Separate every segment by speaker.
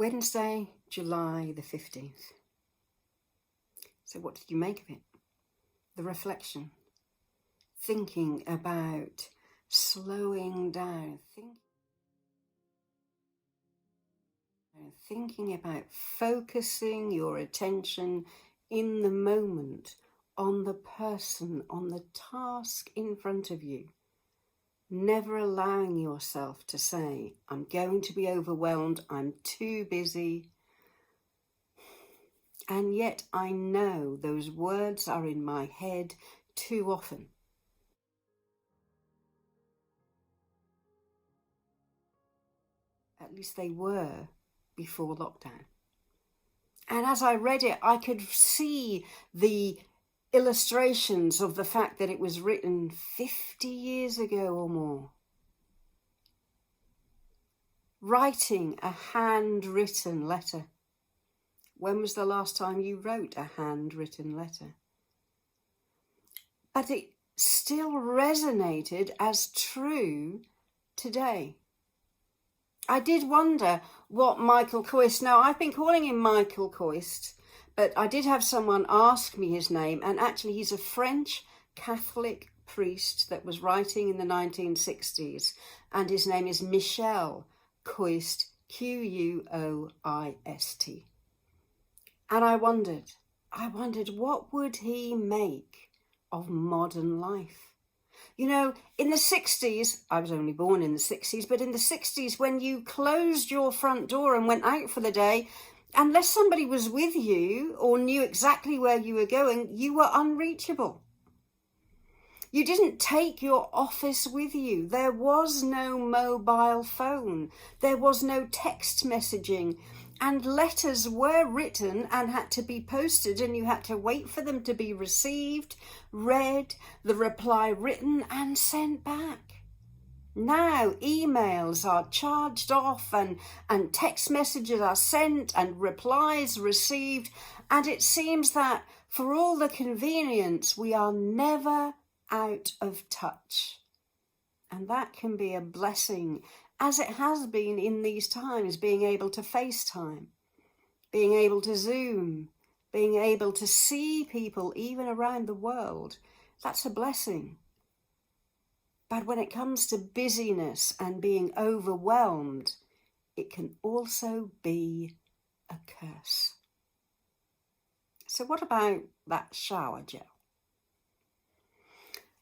Speaker 1: Wednesday, July the 15th. So what did you make of it? The reflection, thinking about slowing down, thinking about focusing your attention in the moment on the person, on the task in front of you. Never allowing yourself to say, I'm going to be overwhelmed, I'm too busy. And yet I know those words are in my head too often. At least they were before lockdown. And as I read it, I could see the illustrations of the fact that it was written 50 years ago or more. Writing a handwritten letter. When was the last time you wrote a handwritten letter? But it still resonated as true today. I did wonder what Michael Koist, now I've been calling him Michael Koist, but I did have someone ask me his name, and actually he's a French Catholic priest that was writing in the 1960s, and his name is Michel Koist, Q-U-O-I-S-T. And I wondered what would he make of modern life? You know, in the 60s, I was only born in the 60s, but in the 60s, when you closed your front door and went out for the day, unless somebody was with you or knew exactly where you were going, you were unreachable. You didn't take your office with you. There was no mobile phone. There was no text messaging. And letters were written and had to be posted, and you had to wait for them to be received, read, the reply written and sent back. Now emails are charged off and text messages are sent and replies received. And it seems that for all the convenience, we are never out of touch. And that can be a blessing, as it has been in these times, being able to FaceTime, being able to Zoom, being able to see people even around the world. That's a blessing. But when it comes to busyness and being overwhelmed, it can also be a curse. So what about that shower gel?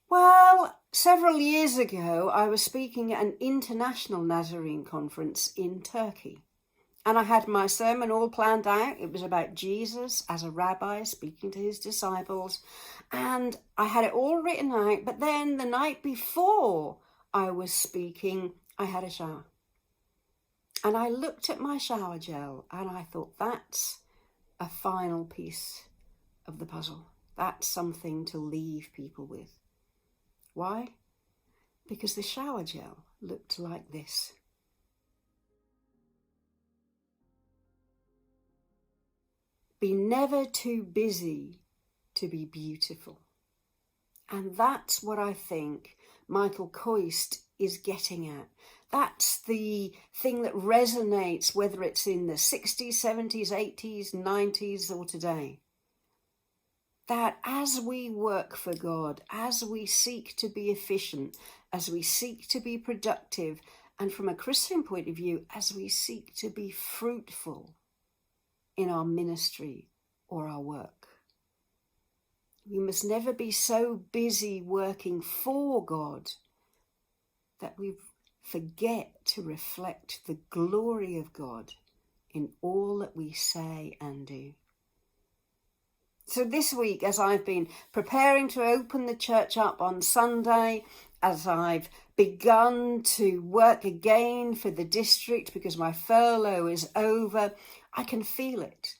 Speaker 1: Well, several years ago, I was speaking at an international Nazarene conference in Turkey. And I had my sermon all planned out. It was about Jesus as a rabbi speaking to his disciples. And I had it all written out. But then the night before I was speaking, I had a shower. And I looked at my shower gel and I thought, that's a final piece of the puzzle. That's something to leave people with. Why? Because the shower gel looked like this. Be never too busy to be beautiful. And that's what I think Michael Koist is getting at. That's the thing that resonates, whether it's in the 60s, 70s, 80s, 90s, or today. That as we work for God, as we seek to be efficient, as we seek to be productive, and from a Christian point of view, as we seek to be fruitful in our ministry or our work, we must never be so busy working for God that we forget to reflect the glory of God in all that we say and do. So this week, as I've been preparing to open the church up on Sunday, as I've begun to work again for the district because my furlough is over, I can feel it.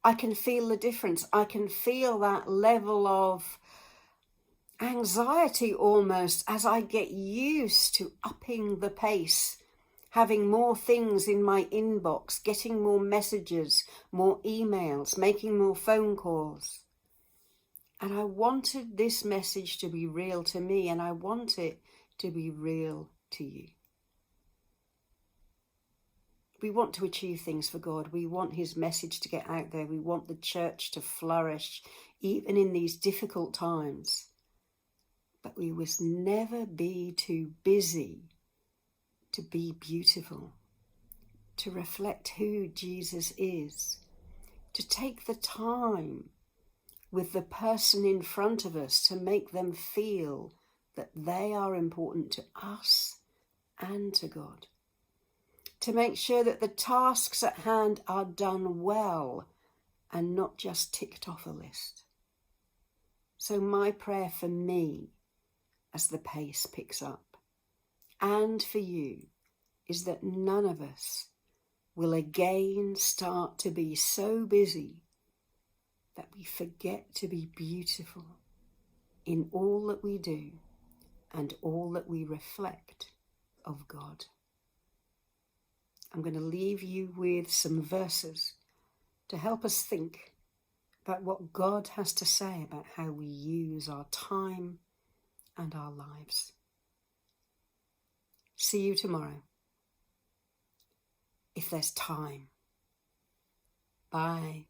Speaker 1: I can feel the difference. I can feel that level of anxiety almost as I get used to upping the pace, having more things in my inbox, getting more messages, more emails, making more phone calls. And I wanted this message to be real to me, and I want it to be real to you. We want to achieve things for God. We want his message to get out there. We want the church to flourish, even in these difficult times. But we must never be too busy to be beautiful, to reflect who Jesus is, to take the time with the person in front of us to make them feel that they are important to us and to God, to make sure that the tasks at hand are done well and not just ticked off a list. So my prayer for me, as the pace picks up, and for you, is that none of us will again start to be so busy that we forget to be beautiful in all that we do and all that we reflect of God. I'm going to leave you with some verses to help us think about what God has to say about how we use our time and our lives. See you tomorrow, if there's time. Bye.